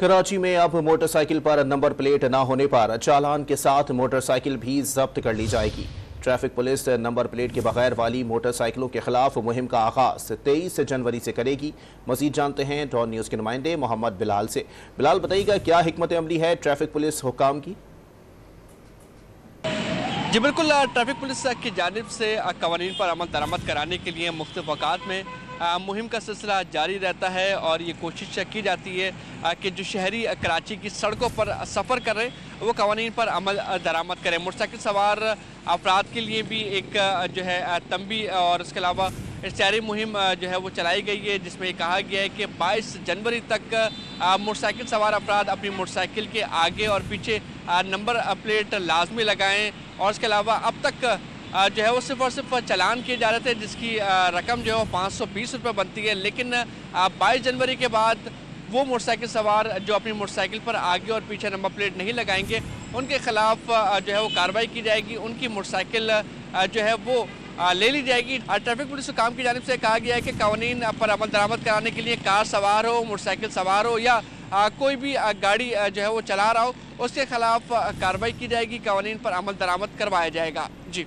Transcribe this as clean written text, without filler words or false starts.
कराची में अब मोटरसाइकिल पर नंबर प्लेट न होने पर चालान के साथ मोटरसाइकिल भी जब्त कर ली जाएगी। ट्रैफिक पुलिस नंबर प्लेट के बगैर वाली मोटरसाइकिलों के खिलाफ मुहिम का आगाज 23 जनवरी से करेगी। मजीद जानते हैं डॉन न्यूज के नुमाइंदे मोहम्मद बिलाल से। बिलाल, बताइएगा क्या हिकमत अमली है ट्रैफिक पुलिस हुक्काम की? जी बिल्कुल, ट्रैफिक पुलिस की जानिब से कवानीन पर अमल दरामद कराने के लिए मुख्तलिफ औकात में मुहिम का सिलसिला जारी रहता है और ये कोशिश की जाती है कि जो शहरी कराची की सड़कों पर सफ़र कर रहे हैं वो कवानीन पर अमल दरामद करें। मोटरसाइकिल सवार अफराद के लिए भी एक जो है तंबी और इसके अलावा इश्तिहारी मुहिम जो है वो चलाई गई है, जिसमें कहा गया है कि 22 जनवरी तक मोटरसाइकिल सवार अफराद अपनी मोटरसाइकिल के आगे और पीछे नंबर प्लेट लाजमी लगाएं। और इसके अलावा अब तक जो है वो सिर्फ और सिर्फ चालान किए जा रहे थे, जिसकी रकम जो है वो 520 रुपये बनती है। लेकिन 22 जनवरी के बाद वो मोटरसाइकिल सवार जो अपनी मोटरसाइकिल पर आगे और पीछे नंबर प्लेट नहीं लगाएंगे, उनके खिलाफ जो है वो कार्रवाई की जाएगी, उनकी मोटरसाइकिल जो है वो ले ली जाएगी। ट्रैफिक पुलिस काम की जानिब से कहा गया है कि कानून पर अमल दरामद कराने के लिए कार सवार हो, मोटरसाइकिल सवार हो या कोई भी गाड़ी जो है वो चला रहा हो, उसके खिलाफ कार्रवाई की जाएगी, कानून पर अमल दरामद करवाया जाएगा। जी।